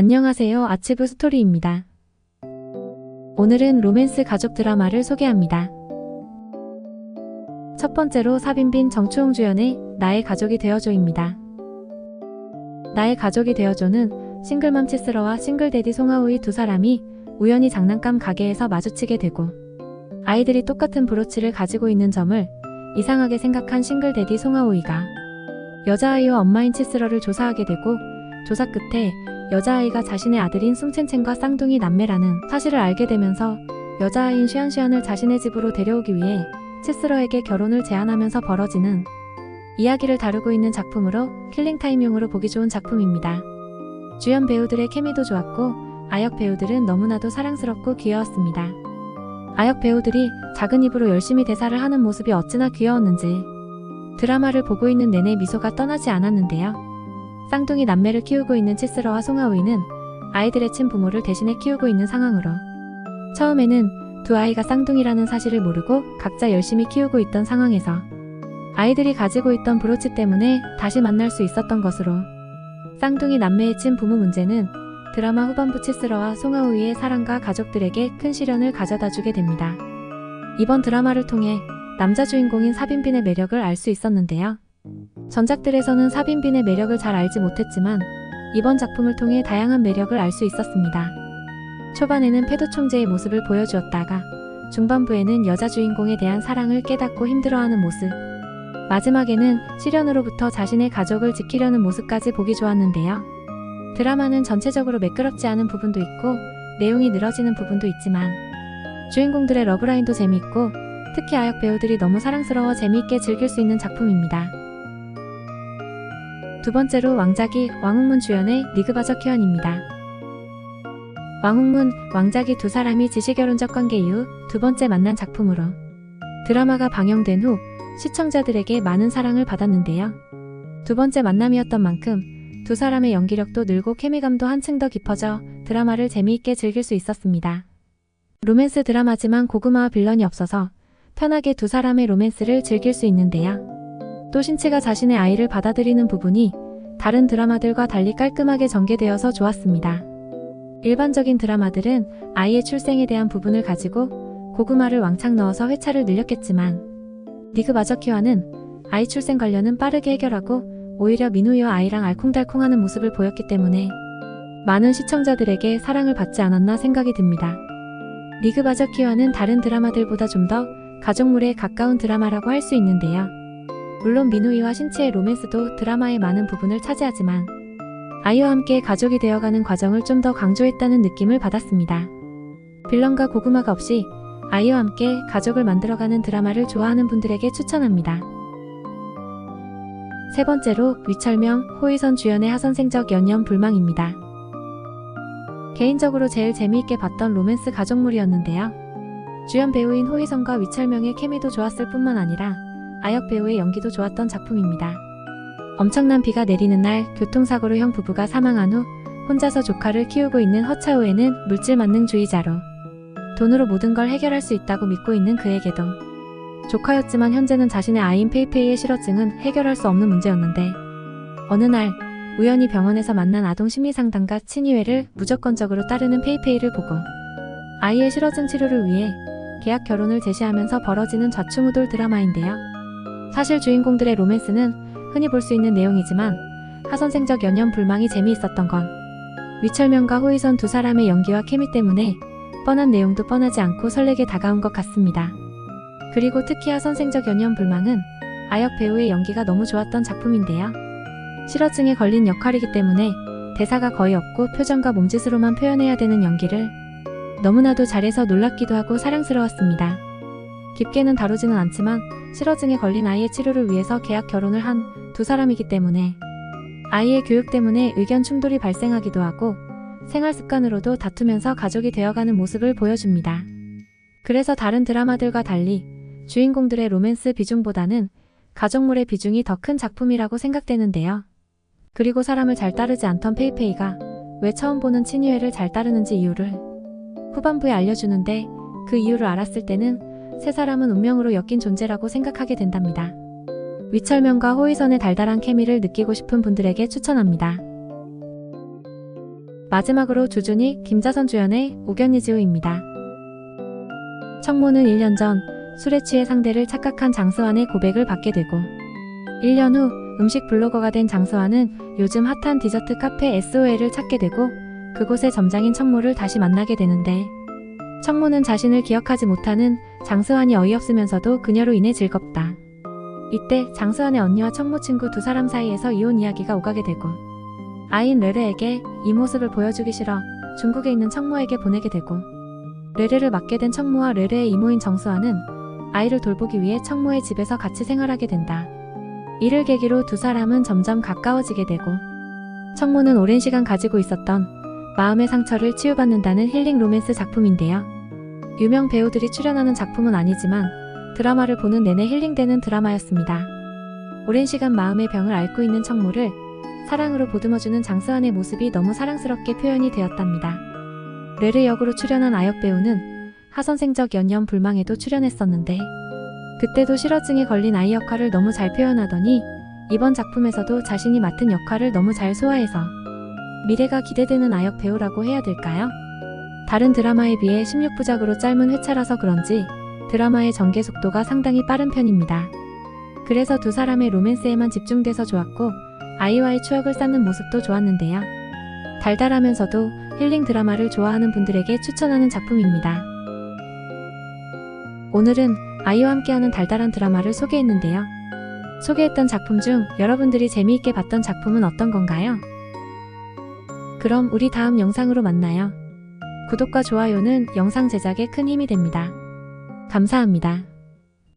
안녕하세요. 아치브 스토리입니다. 오늘은 로맨스 가족 드라마를 소개합니다. 첫 번째로 사빈빈 정추홍 주연의 나의 가족이 되어줘입니다. 나의 가족이 되어줘는 싱글맘 치스러와 싱글데디 송하우이 두 사람이 우연히 장난감 가게에서 마주치게 되고 아이들이 똑같은 브로치를 가지고 있는 점을 이상하게 생각한 싱글데디 송하우이가 여자아이와 엄마인 치스러를 조사하게 되고 조사 끝에 여자아이가 자신의 아들인 숭첸첸과 쌍둥이 남매라는 사실을 알게 되면서 여자아이인 슈안슈안을 자신의 집으로 데려오기 위해 치스러에게 결혼을 제안하면서 벌어지는 이야기를 다루고 있는 작품으로 킬링타임용으로 보기 좋은 작품입니다. 주연 배우들의 케미도 좋았고 아역 배우들은 너무나도 사랑스럽고 귀여웠습니다. 아역 배우들이 작은 입으로 열심히 대사를 하는 모습이 어찌나 귀여웠는지 드라마를 보고 있는 내내 미소가 떠나지 않았는데요. 쌍둥이 남매를 키우고 있는 치스러와 송하우이는 아이들의 친부모를 대신해 키우고 있는 상황으로 처음에는 두 아이가 쌍둥이라는 사실을 모르고 각자 열심히 키우고 있던 상황에서 아이들이 가지고 있던 브로치 때문에 다시 만날 수 있었던 것으로 쌍둥이 남매의 친부모 문제는 드라마 후반부 치스러와 송하우이의 사랑과 가족들에게 큰 시련을 가져다 주게 됩니다. 이번 드라마를 통해 남자 주인공인 사빈빈의 매력을 알 수 있었는데요. 전작들에서는 사빈빈의 매력을 잘 알지 못했지만 이번 작품을 통해 다양한 매력을 알 수 있었습니다. 초반에는 패도 총재의 모습을 보여주었다가 중반부에는 여자 주인공에 대한 사랑을 깨닫고 힘들어하는 모습, 마지막에는 시련으로부터 자신의 가족을 지키려는 모습까지 보기 좋았는데요. 드라마는 전체적으로 매끄럽지 않은 부분도 있고 내용이 늘어지는 부분도 있지만 주인공들의 러브라인도 재미있고 특히 아역 배우들이 너무 사랑스러워 재미있게 즐길 수 있는 작품입니다. 두 번째로 왕자기, 왕웅문 주연의 리그바저 키원입니다. 왕웅문, 왕자기 두 사람이 지시결혼적 관계 이후 두 번째 만난 작품으로 드라마가 방영된 후 시청자들에게 많은 사랑을 받았는데요. 두 번째 만남이었던 만큼 두 사람의 연기력도 늘고 케미감도 한층 더 깊어져 드라마를 재미있게 즐길 수 있었습니다. 로맨스 드라마지만 고구마와 빌런이 없어서 편하게 두 사람의 로맨스를 즐길 수 있는데요. 또 신치가 자신의 아이를 받아들이는 부분이 다른 드라마들과 달리 깔끔하게 전개되어서 좋았습니다. 일반적인 드라마들은 아이의 출생에 대한 부분을 가지고 고구마를 왕창 넣어서 회차를 늘렸겠지만 리그바저키와는 아이 출생 관련은 빠르게 해결하고 오히려 민우이와 아이랑 알콩달콩하는 모습을 보였기 때문에 많은 시청자들에게 사랑을 받지 않았나 생각이 듭니다. 리그바저키와는 다른 드라마들보다 좀 더 가족물에 가까운 드라마라고 할 수 있는데요. 물론 민우이와 신치의 로맨스도 드라마의 많은 부분을 차지하지만 아이와 함께 가족이 되어가는 과정을 좀 더 강조했다는 느낌을 받았습니다. 빌런과 고구마가 없이 아이와 함께 가족을 만들어가는 드라마를 좋아하는 분들에게 추천합니다. 세 번째로 위철명, 호이선 주연의 하선생적 연년 불망입니다. 개인적으로 제일 재미있게 봤던 로맨스 가족물이었는데요. 주연 배우인 호이선과 위철명의 케미도 좋았을 뿐만 아니라 아역 배우의 연기도 좋았던 작품입니다. 엄청난 비가 내리는 날 교통사고로 형 부부가 사망한 후 혼자서 조카를 키우고 있는 허차우에는 물질 만능주의자로 돈으로 모든 걸 해결할 수 있다고 믿고 있는 그에게도 조카였지만 현재는 자신의 아이인 페이페이의 실어증은 해결할 수 없는 문제였는데 어느 날 우연히 병원에서 만난 아동 심리상담가 친이회를 무조건적으로 따르는 페이페이를 보고 아이의 실어증 치료를 위해 계약 결혼을 제시하면서 벌어지는 좌충우돌 드라마인데요. 사실 주인공들의 로맨스는 흔히 볼 수 있는 내용이지만 하선생적 연년 불망이 재미있었던 건 위철명과 호이선 두 사람의 연기와 케미 때문에 뻔한 내용도 뻔하지 않고 설레게 다가온 것 같습니다. 그리고 특히 하선생적 연년 불망은 아역 배우의 연기가 너무 좋았던 작품인데요. 실어증에 걸린 역할이기 때문에 대사가 거의 없고 표정과 몸짓으로만 표현해야 되는 연기를 너무나도 잘해서 놀랍기도 하고 사랑스러웠습니다. 깊게는 다루지는 않지만 실어증에 걸린 아이의 치료를 위해서 계약 결혼을 한 두 사람이기 때문에 아이의 교육 때문에 의견 충돌이 발생하기도 하고 생활 습관으로도 다투면서 가족이 되어가는 모습을 보여줍니다. 그래서 다른 드라마들과 달리 주인공들의 로맨스 비중보다는 가족물의 비중이 더 큰 작품이라고 생각되는데요. 그리고 사람을 잘 따르지 않던 페이페이가 왜 처음 보는 친이회를 잘 따르는지 이유를 후반부에 알려주는데 그 이유를 알았을 때는 세 사람은 운명으로 엮인 존재라고 생각하게 된답니다. 위철명과 호이선의 달달한 케미를 느끼고 싶은 분들에게 추천합니다. 마지막으로 주준익, 김자선 주연의 오견이지우입니다. 청모는 1년 전 술에 취해 상대를 착각한 장수환의 고백을 받게 되고 1년 후 음식 블로거가 된 장수환은 요즘 핫한 디저트 카페 SOL을 찾게 되고 그곳의 점장인 청모를 다시 만나게 되는데 청모는 자신을 기억하지 못하는 장수환이 어이없으면서도 그녀로 인해 즐겁다. 이때 장수환의 언니와 청모 친구 두 사람 사이에서 이혼 이야기가 오가게 되고 아이인 레레에게 이 모습을 보여주기 싫어 중국에 있는 청모에게 보내게 되고 레레를 맡게 된 청모와 레레의 이모인 정수환은 아이를 돌보기 위해 청모의 집에서 같이 생활하게 된다. 이를 계기로 두 사람은 점점 가까워지게 되고 청모는 오랜 시간 가지고 있었던 마음의 상처를 치유받는다는 힐링 로맨스 작품인데요. 유명 배우들이 출연하는 작품은 아니지만 드라마를 보는 내내 힐링되는 드라마였습니다. 오랜 시간 마음의 병을 앓고 있는 청모를 사랑으로 보듬어주는 장수환의 모습이 너무 사랑스럽게 표현이 되었답니다. 레르 역으로 출연한 아역 배우는 하선생적 연연 불망에도 출연했었는데 그때도 실어증에 걸린 아이 역할을 너무 잘 표현하더니 이번 작품에서도 자신이 맡은 역할을 너무 잘 소화해서 미래가 기대되는 아역 배우라고 해야 될까요? 다른 드라마에 비해 16부작으로 짧은 회차라서 그런지 드라마의 전개 속도가 상당히 빠른 편입니다. 그래서 두 사람의 로맨스에만 집중돼서 좋았고 아이와의 추억을 쌓는 모습도 좋았는데요. 달달하면서도 힐링 드라마를 좋아하는 분들에게 추천하는 작품입니다. 오늘은 아이와 함께하는 달달한 드라마를 소개했는데요. 소개했던 작품 중 여러분들이 재미있게 봤던 작품은 어떤 건가요? 그럼 우리 다음 영상으로 만나요. 구독과 좋아요는 영상 제작에 큰 힘이 됩니다. 감사합니다.